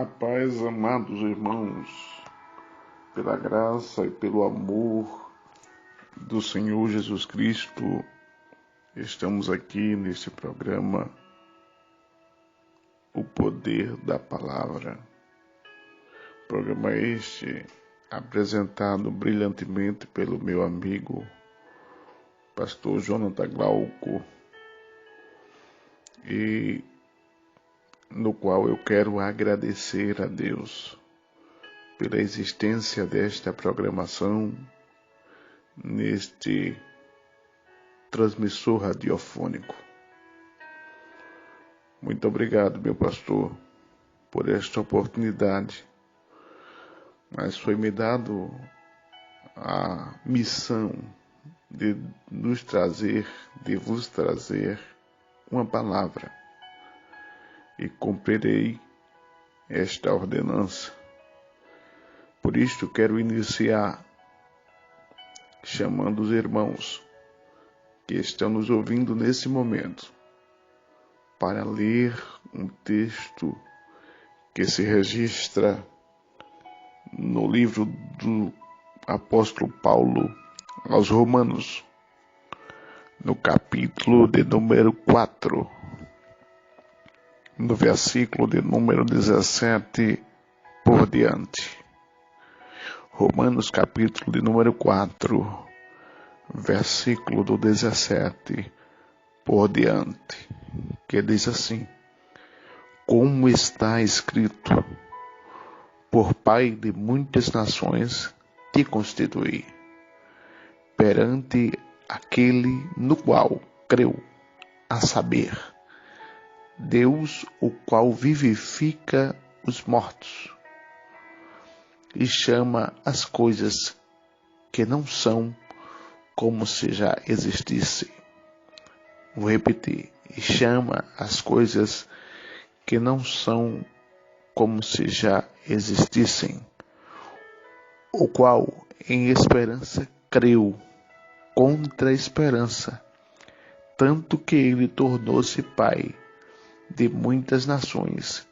A paz, amados irmãos, pela graça e pelo amor do Senhor Jesus Cristo, estamos aqui neste programa, O Poder da Palavra. Programa este apresentado brilhantemente pelo meu amigo, pastor Jonathan Glauco, e no qual eu quero agradecer a Deus pela existência desta programação neste transmissor radiofônico. Muito obrigado, meu pastor, por esta oportunidade, mas foi me dado a missão de vos trazer uma palavra, e cumprirei esta ordenança. Por isto quero iniciar chamando os irmãos que estão nos ouvindo nesse momento para ler um texto que se registra no livro do apóstolo Paulo aos Romanos, no capítulo de número 4, no versículo de número 17 por diante. Romanos capítulo de número 4, versículo do 17 por diante, que diz assim: como está escrito, por Pai de muitas nações te constituí, perante aquele no qual creu, a saber, Deus, o qual vivifica os mortos e chama as coisas que não são como se já existissem. Vou repetir. E chama as coisas que não são como se já existissem, o qual em esperança creu contra a esperança, tanto que ele tornou-se pai de muitas nações,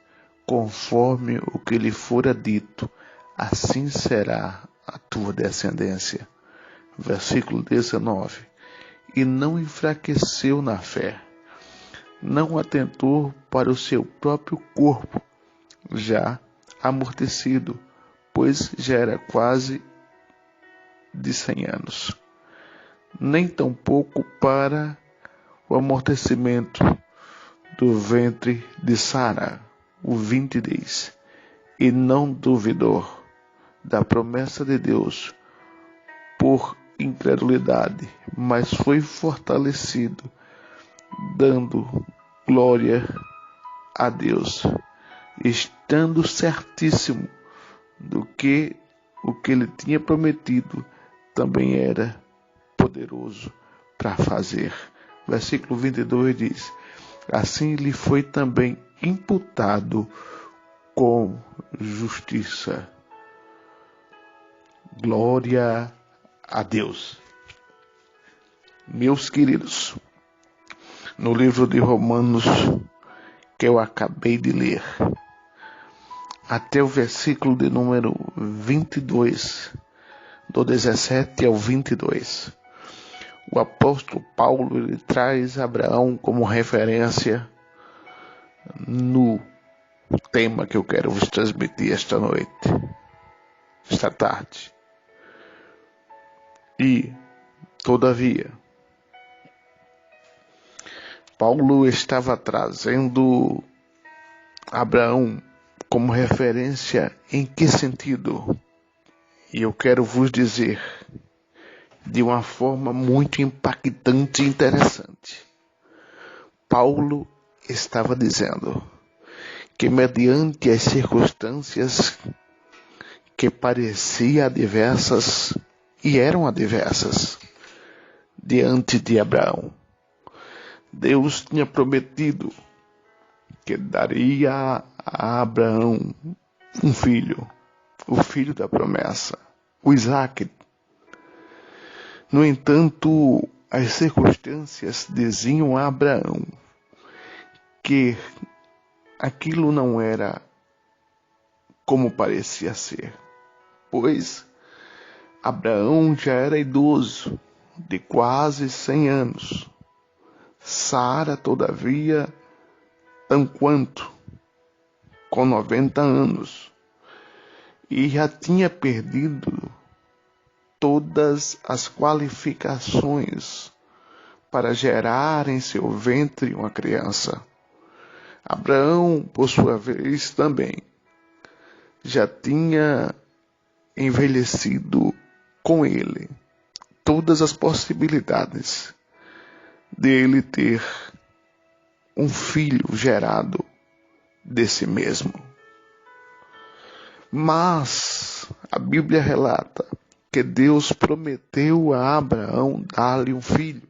conforme o que lhe fora dito, assim será a tua descendência. Versículo 19. E não enfraqueceu na fé, não atentou para o seu próprio corpo, já amortecido, pois já era quase de 100 anos, nem tampouco para o amortecimento do ventre de Sara, o 20 diz, e não duvidou da promessa de Deus por incredulidade, mas foi fortalecido, dando glória a Deus, estando certíssimo do que o que ele tinha prometido também era poderoso para fazer. Versículo 22 diz: assim lhe foi também imputado com justiça. Glória a Deus. Meus queridos, no livro de Romanos que eu acabei de ler, até o versículo de número 22, do 17 ao 22, o apóstolo Paulo ele traz Abraão como referência no tema que eu quero vos transmitir esta noite, esta tarde. E, todavia, Paulo estava trazendo Abraão como referência em que sentido? E eu quero vos dizer de uma forma muito impactante e interessante. Paulo estava dizendo que mediante as circunstâncias que pareciam adversas e eram adversas diante de Abraão, Deus tinha prometido que daria a Abraão um filho, o filho da promessa, o Isaque. No entanto, as circunstâncias diziam a Abraão que aquilo não era como parecia ser, pois Abraão já era idoso, de quase 100 anos. Sara, todavia, tanquanto, com 90 anos, e já tinha perdido todas as qualificações para gerar em seu ventre uma criança. Abraão, por sua vez, também já tinha envelhecido com ele todas as possibilidades dele ter um filho gerado desse mesmo. Mas a Bíblia relata que Deus prometeu a Abraão dar-lhe um filho.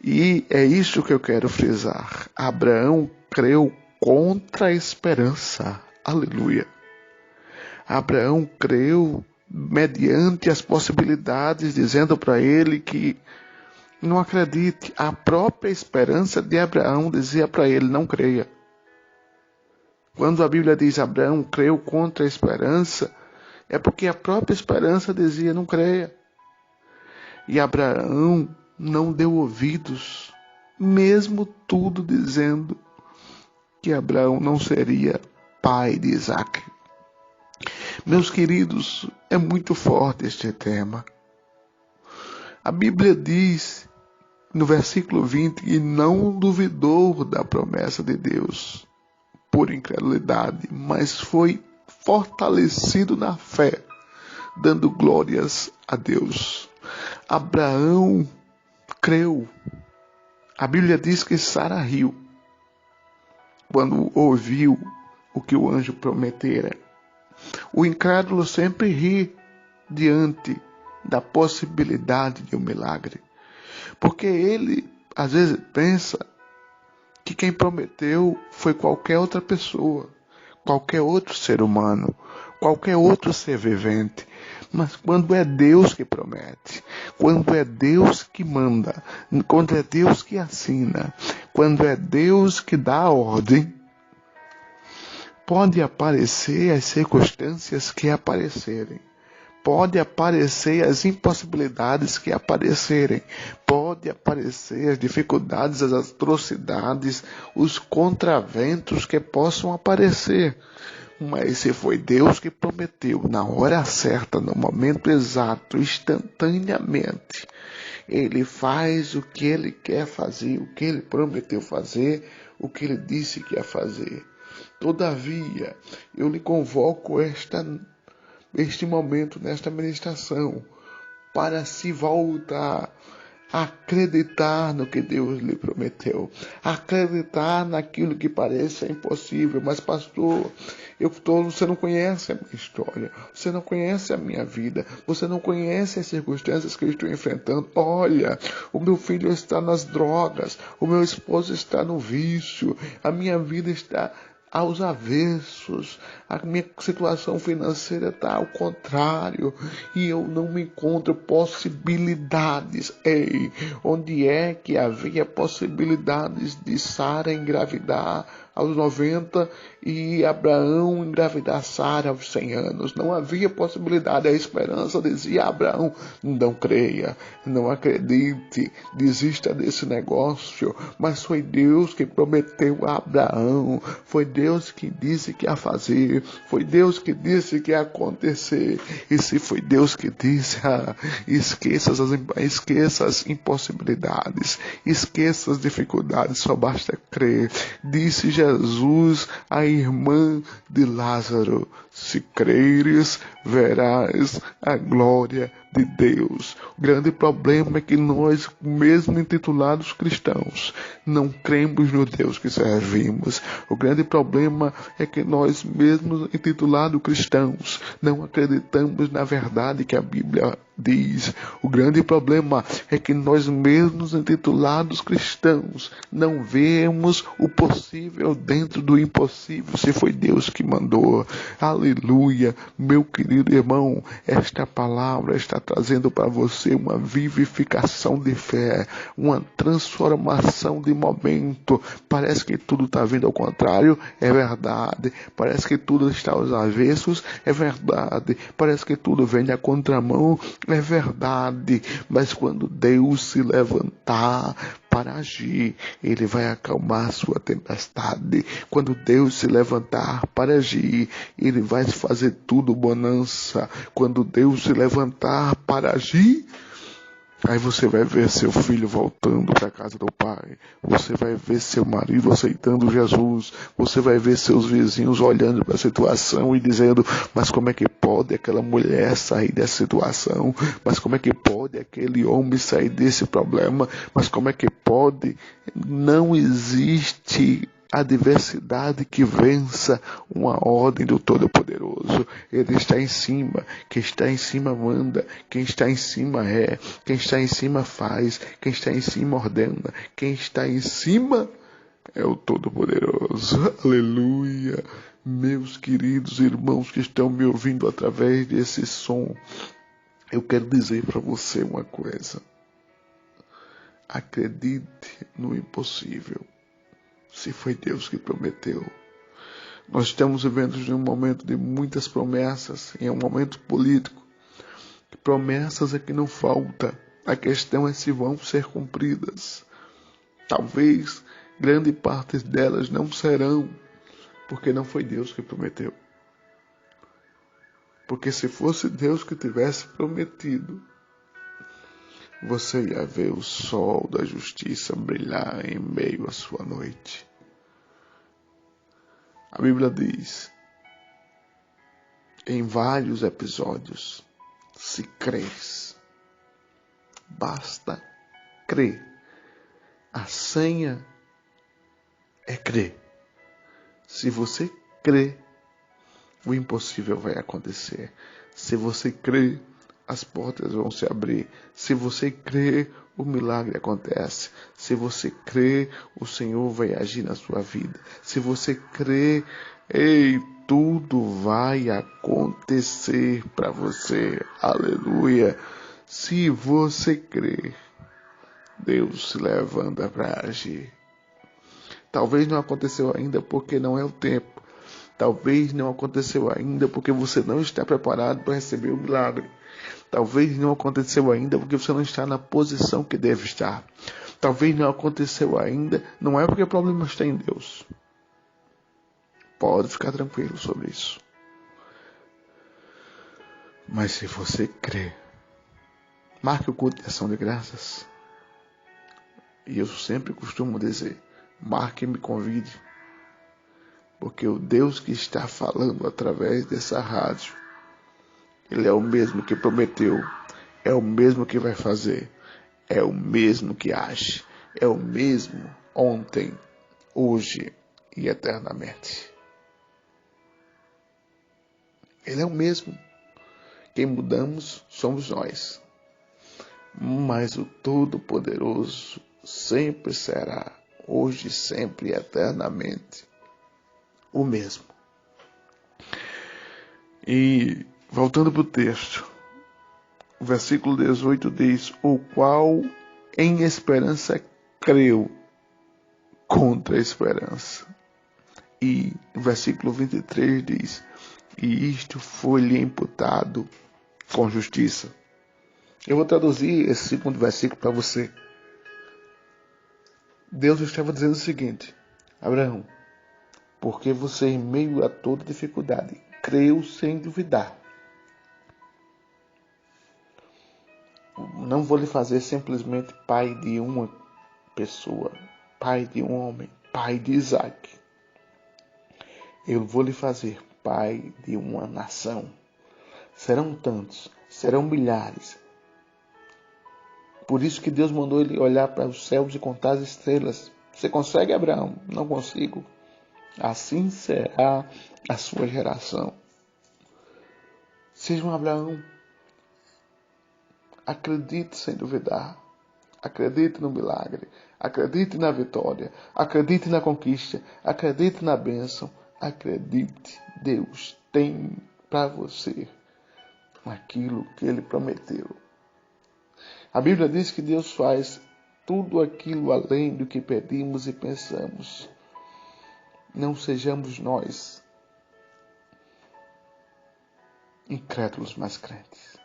E é isso que eu quero frisar. Abraão creu contra a esperança. Aleluia. Abraão creu mediante as possibilidades, dizendo para ele que não acredite. A própria esperança de Abraão dizia para ele: não creia. Quando a Bíblia diz Abraão creu contra a esperança, é porque a própria esperança dizia: não creia. E Abraão não deu ouvidos, mesmo tudo dizendo que Abraão não seria pai de Isaac. Meus queridos, é muito forte este tema. A Bíblia diz, no versículo 20, que não duvidou da promessa de Deus por incredulidade, mas foi fortalecido na fé, dando glórias a Deus. Abraão creu. A Bíblia diz que Sara riu quando ouviu o que o anjo prometera. O incrédulo sempre ri diante da possibilidade de um milagre, porque ele às vezes pensa que quem prometeu foi qualquer outra pessoa, qualquer outro ser humano, qualquer outro ser vivente. Mas quando é Deus que promete, quando é Deus que manda, quando é Deus que assina, quando é Deus que dá a ordem, pode aparecer as circunstâncias que aparecerem, pode aparecer as impossibilidades que aparecerem, pode aparecer as dificuldades, as atrocidades, os contraventos que possam aparecer. Mas se foi Deus que prometeu, na hora certa, no momento exato, instantaneamente, Ele faz o que Ele quer fazer, o que Ele prometeu fazer, o que Ele disse que ia fazer. Todavia, eu lhe convoco este momento, nesta ministração, para se voltar a acreditar no que Deus lhe prometeu, acreditar naquilo que parece impossível. Mas pastor, você não conhece a minha história, você não conhece a minha vida, você não conhece as circunstâncias que eu estou enfrentando. Olha, o meu filho está nas drogas, o meu esposo está no vício, a minha vida está aos avessos, a minha situação financeira está ao contrário, e eu não me encontro possibilidades. Ei, onde é que havia possibilidades de Sara engravidar aos 90 e Abraão engravidar Sara aos 100 anos? Não havia possibilidade. A esperança dizia a Abraão: não creia, não acredite, desista desse negócio. Mas foi Deus que prometeu a Abraão, foi Deus que disse que ia fazer, foi Deus que disse que ia acontecer. E se foi Deus que disse, esqueça as impossibilidades, esqueça as dificuldades, só basta crer. Disse Jesus à irmã de Lázaro: se creres, verás a glória de Deus. O grande problema é que nós, mesmo intitulados cristãos, não cremos no Deus que servimos. O grande problema é que nós, mesmo intitulados cristãos, não acreditamos na verdade que a Bíblia diz. O grande problema é que nós mesmos intitulados cristãos não vemos o possível dentro do impossível, se foi Deus que mandou. Aleluia, meu querido irmão, esta palavra está trazendo para você uma vivificação de fé, uma transformação de momento. Parece que tudo está vindo ao contrário, é verdade. Parece que tudo está aos avessos, é verdade. Parece que tudo vem à contramão, é verdade. Mas quando Deus se levantar para agir, Ele vai acalmar a sua tempestade. Quando Deus se levantar para agir, Ele vai fazer tudo bonança. Quando Deus se levantar para agir, aí você vai ver seu filho voltando para a casa do pai. Você vai ver seu marido aceitando Jesus. Você vai ver seus vizinhos olhando para a situação e dizendo: mas como é que pode aquela mulher sair dessa situação? Mas como é que pode aquele homem sair desse problema? Mas como é que pode? Não existe adversidade que vença uma ordem do Todo-Poderoso. Ele está em cima. Quem está em cima manda. Quem está em cima é. Quem está em cima faz. Quem está em cima ordena. Quem está em cima é o Todo-Poderoso. Aleluia. Meus queridos irmãos que estão me ouvindo através desse som, eu quero dizer para você uma coisa. Acredite no impossível. Se foi Deus que prometeu. Nós estamos vivendo em um momento de muitas promessas, em um momento político. Promessas é que não falta. A questão é se vão ser cumpridas. Talvez grande parte delas não serão, porque não foi Deus que prometeu. Porque se fosse Deus que tivesse prometido, você ia ver o sol da justiça brilhar em meio à sua noite. A Bíblia diz, em vários episódios, se crês, basta crer. A senha é crer. Se você crer, o impossível vai acontecer. Se você crer, as portas vão se abrir. Se você crer, o milagre acontece. Se você crer, o Senhor vai agir na sua vida. Se você crer, tudo vai acontecer para você. Aleluia. Se você crer, Deus se levanta para agir. Talvez não aconteceu ainda porque não é o tempo. Talvez não aconteceu ainda porque você não está preparado para receber o milagre. Talvez não aconteceu ainda porque você não está na posição que deve estar. Talvez não aconteceu ainda, não é porque o problema está em Deus. Pode ficar tranquilo sobre isso. Mas se você crer, marque o culto de ação de graças. E eu sempre costumo dizer, marque e me convide. Porque o Deus que está falando através dessa rádio, Ele é o mesmo que prometeu, é o mesmo que vai fazer, é o mesmo que age, é o mesmo ontem, hoje e eternamente. Ele é o mesmo. Quem mudamos somos nós. Mas o Todo-Poderoso sempre será, hoje, sempre e eternamente, o mesmo. E, voltando para o texto, o versículo 18 diz, o qual em esperança creu contra a esperança. E o versículo 23 diz, e isto foi-lhe imputado com justiça. Eu vou traduzir esse segundo versículo para você. Deus estava dizendo o seguinte, Abraão, porque você em meio a toda dificuldade, creu sem duvidar. Não vou lhe fazer simplesmente pai de uma pessoa, pai de um homem, pai de Isaac. Eu vou lhe fazer pai de uma nação. Serão tantos, serão milhares. Por isso que Deus mandou ele olhar para os céus e contar as estrelas. Você consegue, Abraão? Não consigo. Assim será a sua geração. Seja um Abraão. Acredite sem duvidar. Acredite no milagre. Acredite na vitória. Acredite na conquista. Acredite na bênção. Acredite. Deus tem para você naquilo que Ele prometeu. A Bíblia diz que Deus faz tudo aquilo além do que pedimos e pensamos. Não sejamos nós incrédulos, mas crentes.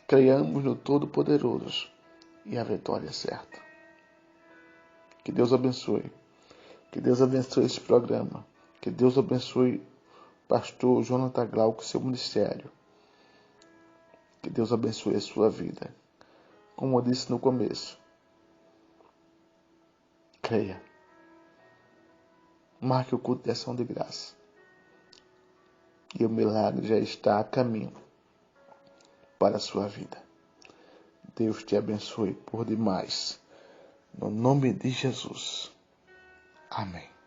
Creiamos no Todo-Poderoso e a vitória é certa. Que Deus abençoe. Que Deus abençoe esse programa. Que Deus abençoe o pastor Jonathan Glauco, seu ministério. Que Deus abençoe a sua vida. Como eu disse no começo, creia. Marque o culto de ação de graça. E o milagre já está a caminho para a sua vida. Deus te abençoe por demais. No nome de Jesus. Amém.